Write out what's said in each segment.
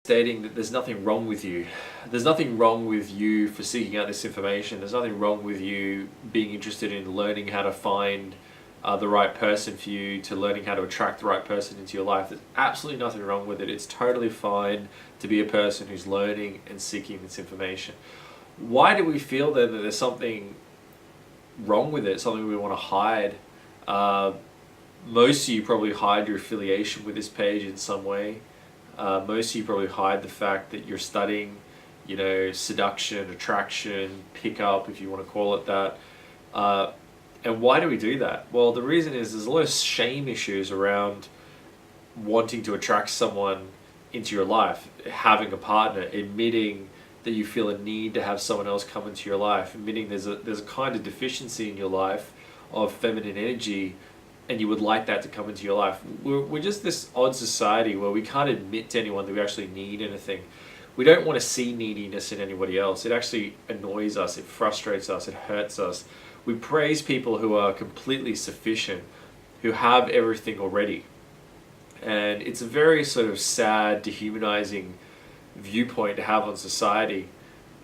stating that there's nothing wrong with you. There's nothing wrong with you for seeking out this information. There's nothing wrong with you being interested in learning how to find the right person for you, to learning how to attract the right person into your life. There's absolutely nothing wrong with it. It's totally fine to be a person who's learning and seeking this information. Why do we feel then that there's something wrong with it, something we want to hide? Most of you probably hide your affiliation with this page in some way. Most of you probably hide the fact that you're studying, seduction, attraction, pickup, if you want to call it that. And why do we do that? Well, the reason is there's a lot of shame issues around wanting to attract someone into your life, having a partner, admitting that you feel a need to have someone else come into your life, admitting there's a kind of deficiency in your life of feminine energy, and you would like that to come into your life. We're just this odd society where we can't admit to anyone that we actually need anything. We don't want to see neediness in anybody else. It actually annoys us, it frustrates us, it hurts us. We praise people who are completely sufficient, who have everything already. And it's a very sort of sad, dehumanizing viewpoint to have on society,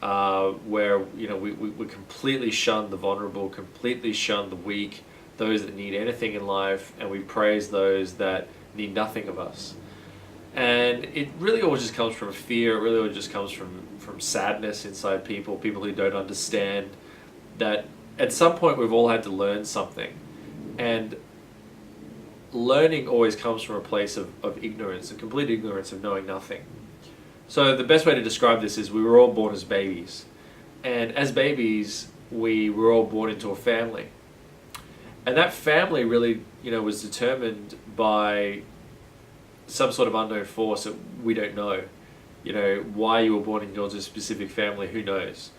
where we completely shun the vulnerable, completely shun the weak, those that need anything in life, and we praise those that need nothing of us. And it really all just comes from fear. It really all just comes from sadness inside people who don't understand that at some point we've all had to learn something. And learning always comes from a place of ignorance, a complete ignorance of knowing nothing. So the best way to describe this is we were all born as babies. And as babies, we were all born into a family. And that family really, was determined by some sort of unknown force that we don't know. Why you were born into a specific family, who knows?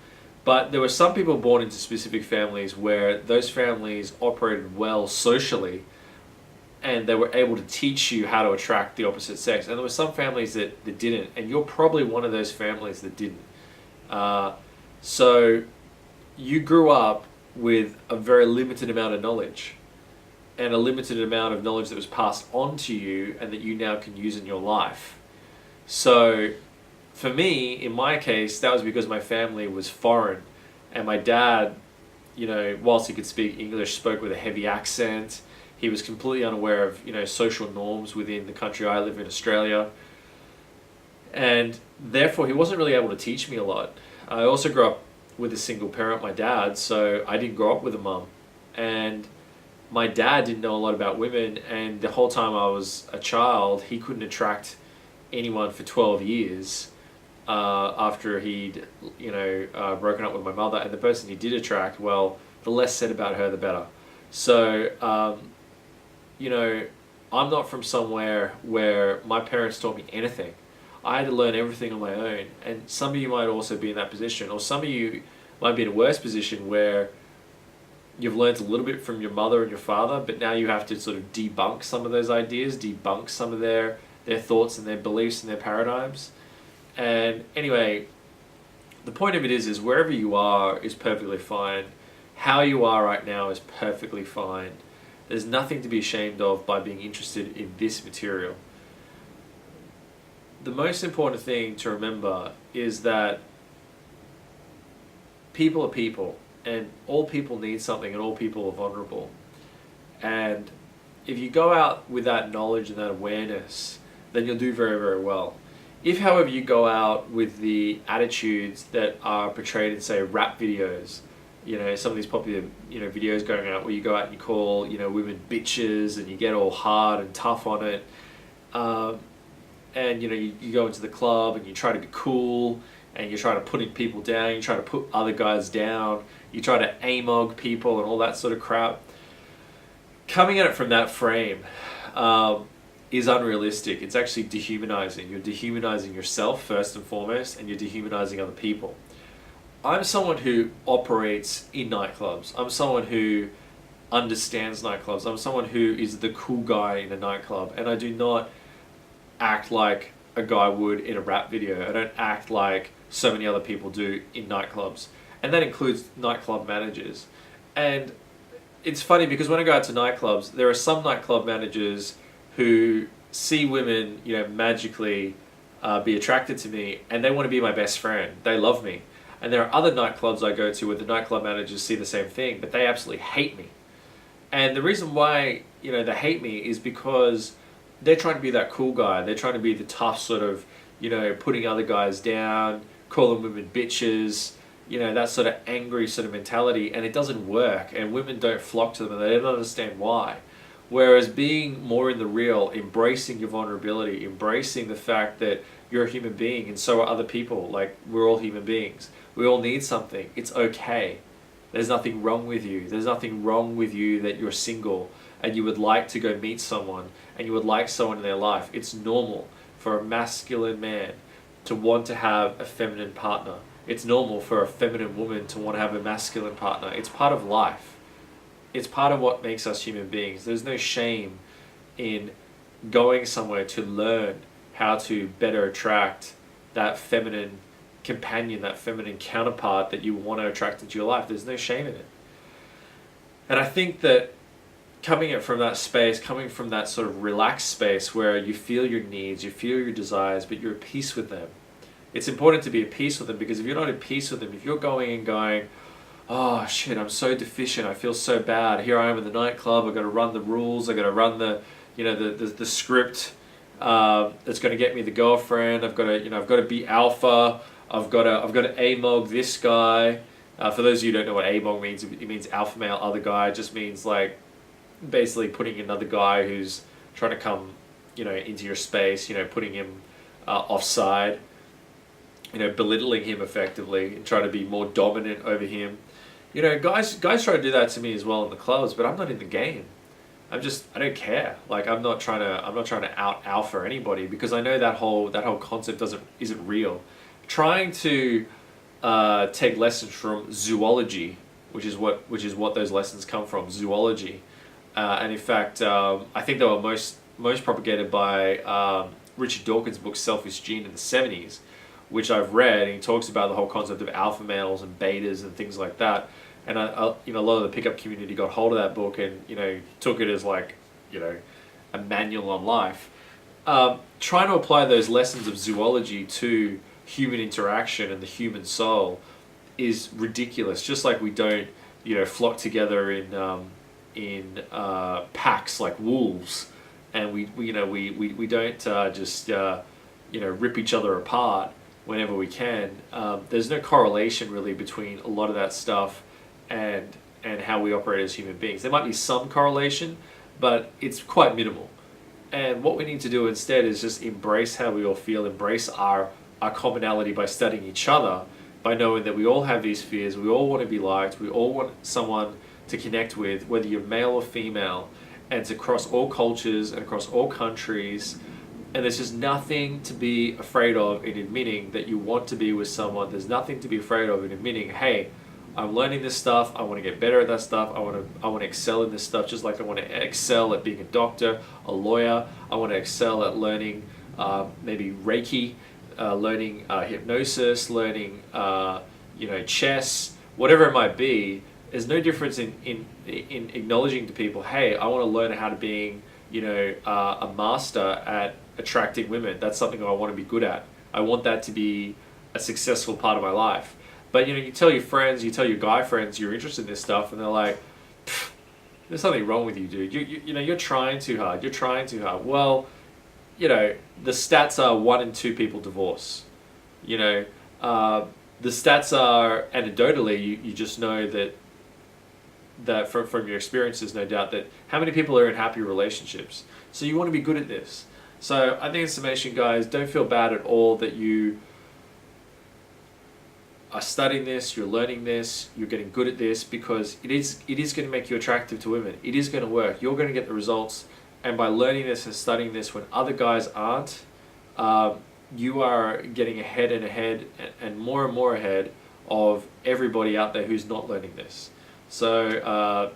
But there were some people born into specific families where those families operated well socially, and they were able to teach you how to attract the opposite sex. And there were some families that didn't, and you're probably one of those families that didn't. So you grew up with a very limited amount of knowledge, and a limited amount of knowledge that was passed on to you and that you now can use in your life. So for me, in my case, that was because my family was foreign, and my dad, whilst he could speak English, spoke with a heavy accent. He was completely unaware of, social norms within the country I live in, Australia. And therefore, he wasn't really able to teach me a lot. I also grew up with a single parent, my dad, so I didn't grow up with a mum. And my dad didn't know a lot about women, and the whole time I was a child, he couldn't attract anyone for 12 years after he'd, broken up with my mother. And the person he did attract, well, the less said about her, the better. So, I'm not from somewhere where my parents taught me anything. I had to learn everything on my own. And some of you might also be in that position, or some of you might be in a worse position where you've learned a little bit from your mother and your father, but now you have to sort of debunk some of those ideas, debunk some of their thoughts and their beliefs and their paradigms. And anyway, the point of it is wherever you are is perfectly fine. How you are right now is perfectly fine. There's nothing to be ashamed of by being interested in this material. The most important thing to remember is that people are people, and all people need something, and all people are vulnerable. And if you go out with that knowledge and that awareness, then you'll do very, very well. If, however, you go out with the attitudes that are portrayed in, say, rap videos, some of these popular, videos going out where you go out and you call, women bitches, and you get all hard and tough on it, and you go into the club and you try to be cool, and you try to putting people down, you try to put other guys down, you try to amog people and all that sort of crap. Coming at it from that frame is unrealistic. It's actually dehumanizing. You're dehumanizing yourself first and foremost, and you're dehumanizing other people. I'm someone who operates in nightclubs. I'm someone who understands nightclubs. I'm someone who is the cool guy in a nightclub, and I do not act like a guy would in a rap video. I don't act like so many other people do in nightclubs, and that includes nightclub managers. And it's funny because when I go out to nightclubs, there are some nightclub managers who see women, magically be attracted to me, and they want to be my best friend. They love me. And there are other nightclubs I go to where the nightclub managers see the same thing, but they absolutely hate me. And the reason why, they hate me is because they're trying to be that cool guy. They're trying to be the tough sort of, putting other guys down, calling women bitches, that sort of angry sort of mentality, and it doesn't work, and women don't flock to them, and they don't understand why. Whereas being more in the real, embracing your vulnerability, embracing the fact that you're a human being and so are other people, like we're all human beings. We all need something. It's okay. There's nothing wrong with you. There's nothing wrong with you that you're single and you would like to go meet someone and you would like someone in their life. It's normal for a masculine man to want to have a feminine partner. It's normal for a feminine woman to want to have a masculine partner. It's part of life. It's part of what makes us human beings. There's no shame in going somewhere to learn how to better attract that feminine companion, that feminine counterpart that you want to attract into your life. There's no shame in it. And I think that coming from that space, coming from that sort of relaxed space where you feel your needs, you feel your desires, but you're at peace with them. It's important to be at peace with them, because if you're not at peace with them, if you're going and going, oh shit, I'm so deficient, I feel so bad, here I am in the nightclub, I've got to run the rules, I've got to run the script that's going to get me the girlfriend, I've got to be alpha, I've got to AMOG this guy. For those of you who don't know what AMOG means, it means alpha male other guy. It just means like basically putting another guy who's trying to come, into your space, putting him offside, belittling him effectively and trying to be more dominant over him. Guys try to do that to me as well in the clubs, but I'm not in the game. I don't care. Like I'm not trying to out alpha anybody, because I know that whole concept isn't real. Trying to take lessons from zoology, which is what those lessons come from, zoology, and in fact, I think they were most propagated by Richard Dawkins' book Selfish Gene in the 70s, which I've read, and he talks about the whole concept of alpha males and betas and things like that. And a lot of the pickup community got hold of that book and took it as like a manual on life. Trying to apply those lessons of zoology to human interaction and the human soul is ridiculous. Just like we don't flock together in packs like wolves, and we don't just rip each other apart whenever we can. There's no correlation really between a lot of that stuff and how we operate as human beings. There might be some correlation, but it's quite minimal. And what we need to do instead is just embrace how we all feel, embrace our commonality by studying each other, by knowing that we all have these fears, we all want to be liked, we all want someone to connect with, whether you're male or female, and it's across all cultures and across all countries. And there's just nothing to be afraid of in admitting that you want to be with someone. There's nothing to be afraid of in admitting, hey, I'm learning this stuff, I want to get better at that stuff, I want to excel in this stuff, just like I want to excel at being a doctor, a lawyer, I want to excel at learning maybe Reiki, learning hypnosis, learning chess, whatever it might be. There's no difference in acknowledging to people, hey, I want to learn how to being a master at attracting women. That's something I want to be good at. I want that to be a successful part of my life. But you tell your friends, you tell your guy friends you're interested in this stuff, and they're like, there's something wrong with you, dude. You're trying too hard. You're trying too hard. Well, the stats are 1 in 2 people divorce. The stats are anecdotally, you just know that from your experiences, no doubt, that how many people are in happy relationships. So you want to be good at this. So I think in summation, guys, don't feel bad at all that you are studying this, you're learning this, you're getting good at this, because it is going to make you attractive to women. It is going to work. You're going to get the results. And by learning this and studying this when other guys aren't, you are getting ahead and more ahead of everybody out there who's not learning this. So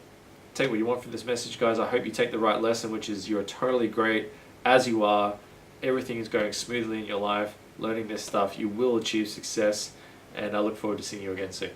take what you want from this message, guys. I hope you take the right lesson, which is you're totally great as you are. Everything is going smoothly in your life. Learning this stuff, you will achieve success. And I look forward to seeing you again soon.